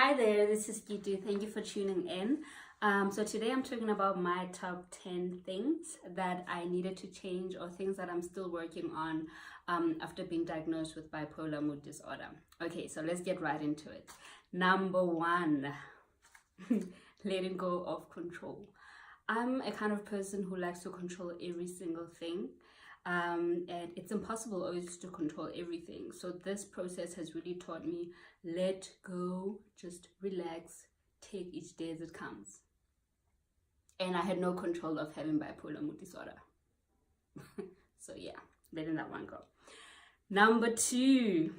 Hi there, this is Gitu. Thank you for tuning in. So today I'm talking about my top 10 things that I needed to change or things that I'm still working on after being diagnosed with bipolar mood disorder. Okay, so let's get right into it. Number one, letting go of control. I'm a kind of person who likes to control every single thing. And it's impossible always to control everything. So this process has really taught me, let go, just relax, take each day as it comes. And I had no control of having bipolar mood disorder. So yeah, letting that one go. Number two,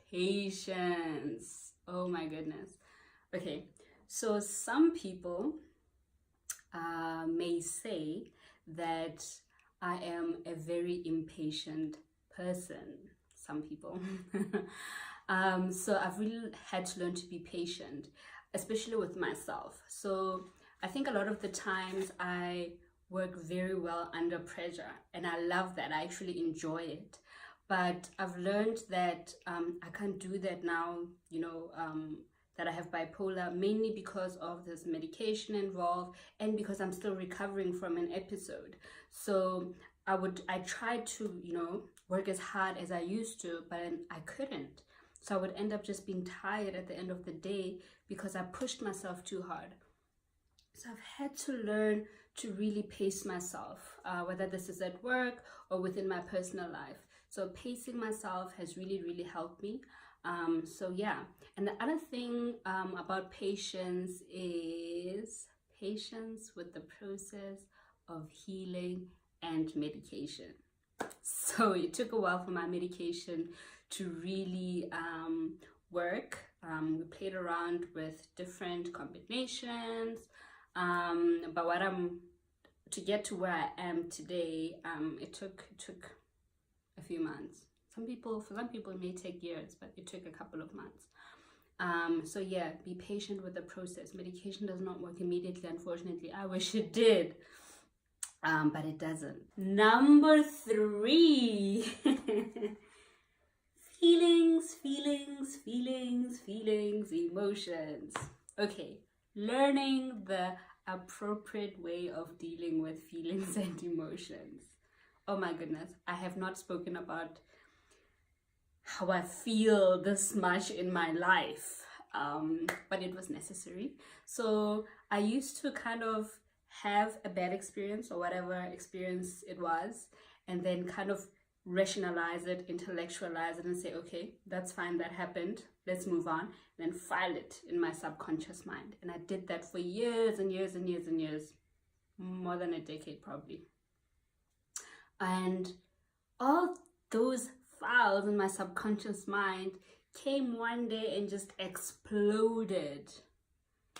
patience. Oh my goodness. Okay, so some people may say that I am a very impatient person, some people. So I've really had to learn to be patient, especially with myself. So I think a lot of the times I work very well under pressure, and I love that. I actually enjoy it. But I've learned that I can't do that now, that I have bipolar, mainly because of this medication involved and because I'm still recovering from an episode. So I tried to, work as hard as I used to, but I couldn't. So I would end up just being tired at the end of the day because I pushed myself too hard. So I've had to learn to really pace myself, whether this is at work or within my personal life. So pacing myself has really, really helped me. So yeah, and the other thing about patience is patience with the process of healing and medication. So it took a while for my medication to really work. We played around with different combinations, but to get to where I am today, it took a few months. For some people it may take years, but it took a couple of months. So yeah, be patient with the process. Medication does not work immediately, unfortunately. I wish it did, but it doesn't. Number three, feelings, emotions. Okay, learning the appropriate way of dealing with feelings and emotions. Oh my goodness, I have not spoken about how I feel this much in my life, but it was necessary. So I used to kind of have a bad experience or whatever experience it was, and then kind of rationalize it, intellectualize it, and say, okay, that's fine, that happened, let's move on, and then file it in my subconscious mind. And I did that for years and years and years and years, more than a decade probably. And all those files in my subconscious mind came one day and just exploded.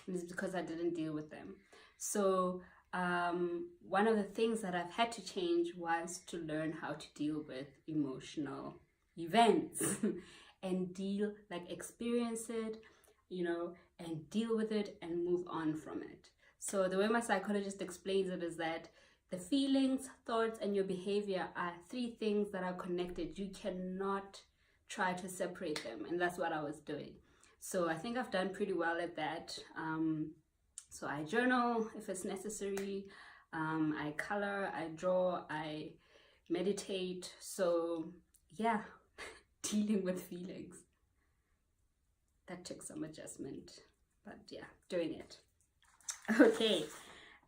And it's because I didn't deal with them. So one of the things that I've had to change was to learn how to deal with emotional events and experience it, and deal with it and move on from it. So the way my psychologist explains it is that the feelings, thoughts, and your behavior are three things that are connected. You cannot try to separate them, and that's what I was doing. So I think I've done pretty well at that. So I journal if it's necessary, I color, I draw, I meditate. So yeah, dealing with feelings. That took some adjustment, but yeah, doing it. Okay,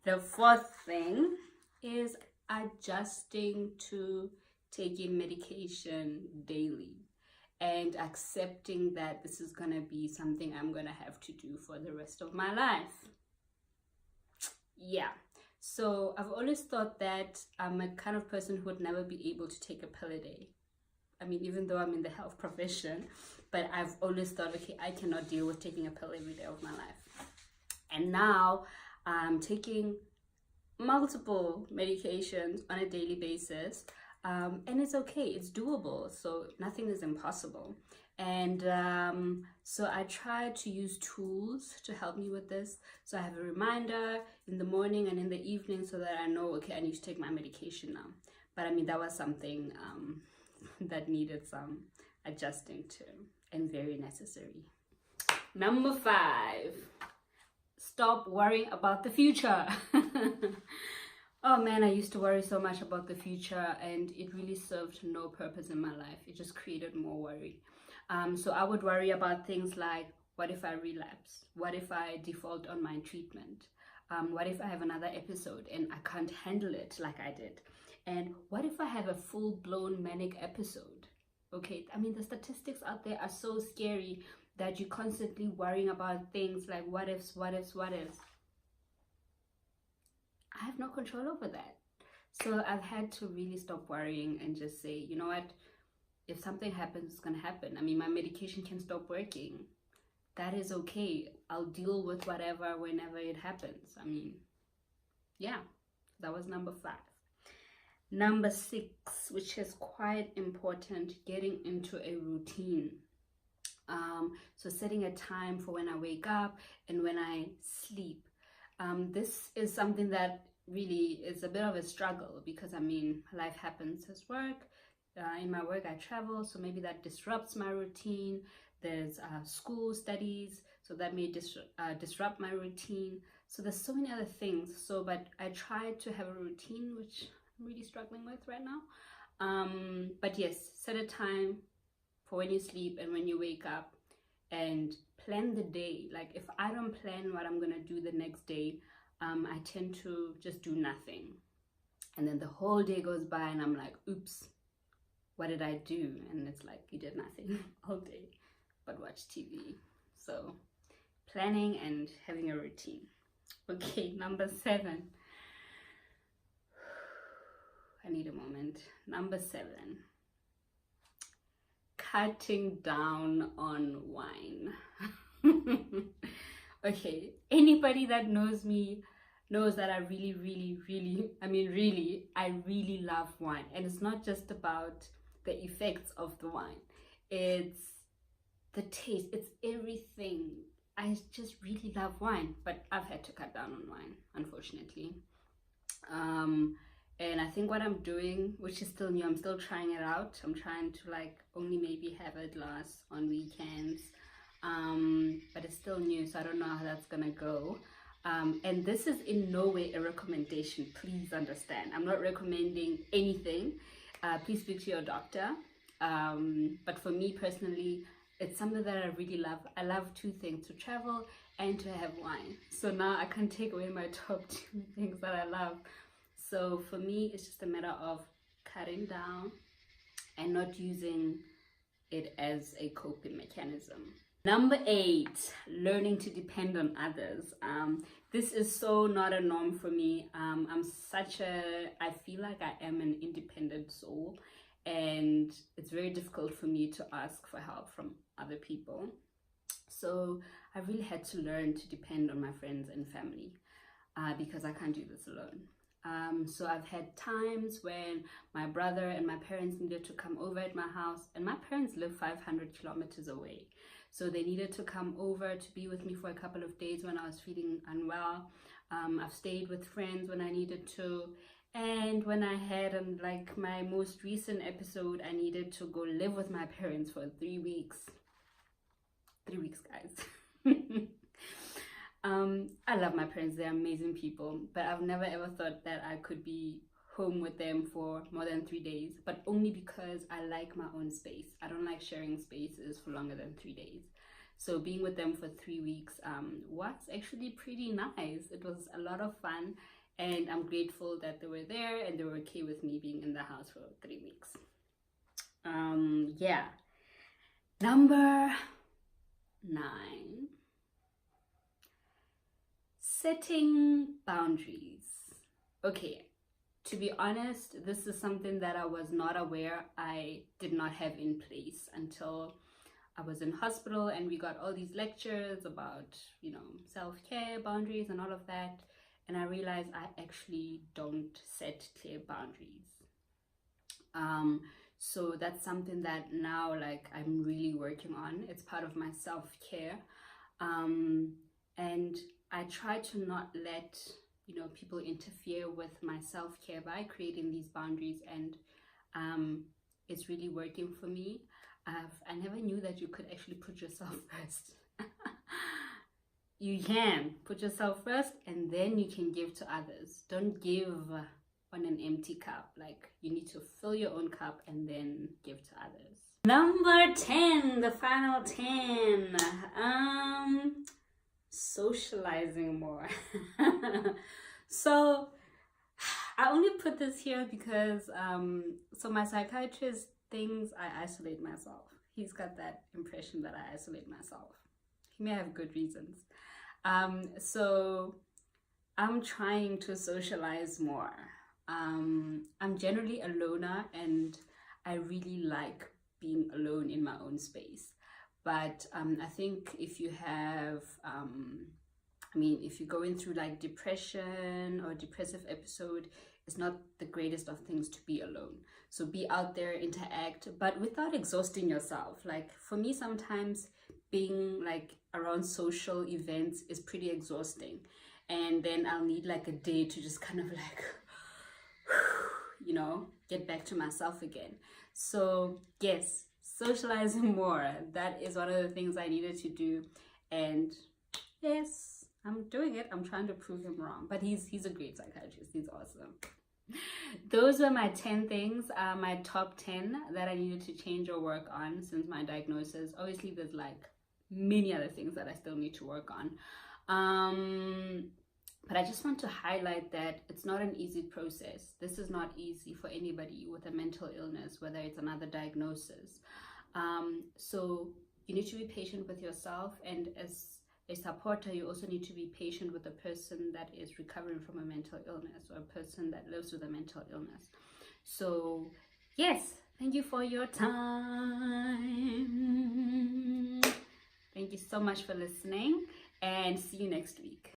the fourth thing is adjusting to taking medication daily and accepting that this is gonna be something I'm gonna have to do for the rest of my life. Yeah, so I've always thought that I'm a kind of person who would never be able to take a pill a day. I mean, even though I'm in the health profession, but I've always thought, okay, I cannot deal with taking a pill every day of my life. And now I'm taking multiple medications on a daily basis, and it's okay, it's doable, so nothing is impossible. And so I try to use tools to help me with this. So I have a reminder in the morning and in the evening so that I know, okay, I need to take my medication now. But I mean, that was something that needed some adjusting to, and very necessary. Number 5, stop worrying about the future. Oh man, I used to worry so much about the future, and it really served no purpose in my life. It just created more worry. So I would worry about things like, what if I relapse? What if I default on my treatment? What if I have another episode and I can't handle it like I did? And what if I have a full-blown manic episode? Okay, I mean, the statistics out there are so scary that you're constantly worrying about things like what ifs, what ifs, what ifs. I have no control over that. So I've had to really stop worrying and just say, you know what, if something happens, it's gonna happen. I mean, my medication can stop working. That is okay. I'll deal with whatever whenever it happens. I mean, yeah, that was number 5. Number 6, which is quite important, getting into a routine. So setting a time for when I wake up and when I sleep. This is something that really is a bit of a struggle because, I mean, life happens as work. In my work, I travel, so maybe that disrupts my routine. There's school studies, so that may disrupt my routine. So there's so many other things. But I try to have a routine, which I'm really struggling with right now. But yes, set a time for when you sleep and when you wake up, and plan the day. Like, if I don't plan what I'm gonna do the next day, I tend to just do nothing, and then the whole day goes by and I'm like, oops, what did I do? And it's like, you did nothing all day but watch TV. So planning and having a routine. Okay, number 7. I need a moment. Number 7, cutting down on wine. Okay, anybody that knows me knows that I really love wine. And it's not just about the effects of the wine, it's the taste, it's everything. I just really love wine, but I've had to cut down on wine, unfortunately. And I think what I'm doing, which is still new, I'm still trying it out. I'm trying to like only maybe have a glass on weekends, but it's still new, so I don't know how that's gonna go. And this is in no way a recommendation, please understand. I'm not recommending anything. Please speak to your doctor. But for me personally, it's something that I really love. I love 2 things: to travel and to have wine. So now I can't take away my top 2 things that I love. So for me, it's just a matter of cutting down and not using it as a coping mechanism. Number 8, learning to depend on others. This is so not a norm for me. I feel like I am an independent soul, and it's very difficult for me to ask for help from other people. So I really had to learn to depend on my friends and family because I can't do this alone. So I've had times when my brother and my parents needed to come over at my house, and my parents live 500 kilometers away. So they needed to come over to be with me for a couple of days when I was feeling unwell. I've stayed with friends when I needed to. And when I had like my most recent episode, I needed to go live with my parents for 3 weeks. 3 weeks, guys. I love my parents, they're amazing people, but I've never ever thought that I could be home with them for more than 3 days, but only because I like my own space. I don't like sharing spaces for longer than 3 days. So being with them for 3 weeks was actually pretty nice. It was a lot of fun, and I'm grateful that they were there and they were okay with me being in the house for 3 weeks. Yeah. Number 9. Setting boundaries. Okay, to be honest, this is something that I was not aware I did not have in place until I was in hospital and we got all these lectures about, self-care, boundaries and all of that. And I realized I actually don't set clear boundaries. So that's something that now I'm really working on. It's part of my self-care. And I try to not let, people interfere with my self-care by creating these boundaries, and it's really working for me. I never knew that you could actually put yourself first. you can put yourself first, and then you can give to others. Don't give on an empty cup. Like, you need to fill your own cup and then give to others. Number 10, the final 10. Socializing more. So I only put this here because so my psychiatrist thinks I isolate myself. He's got that impression that I isolate myself. He may have good reasons. So I'm trying to socialize more. I'm generally a loner, and I really like being alone in my own space. But I think if you have if you're going through like depression or depressive episode, it's not the greatest of things to be alone. So be out there, interact, but without exhausting yourself. Like, for me, sometimes being like around social events is pretty exhausting, and then I'll need like a day to just kind of like get back to myself again. So yes, socializing more, that is one of the things I needed to do, and yes, I'm doing it. I'm trying to prove him wrong, but he's a great psychiatrist. He's awesome. Those were my 10 things, my top 10 that I needed to change or work on since my diagnosis. Obviously, there's like many other things that I still need to work on. But I just want to highlight that it's not an easy process. This is not easy for anybody with a mental illness, whether it's another diagnosis. So you need to be patient with yourself, and as a supporter, you also need to be patient with the person that is recovering from a mental illness, or a person that lives with a mental illness. So yes, thank you for your time. Thank you so much for listening, and see you next week.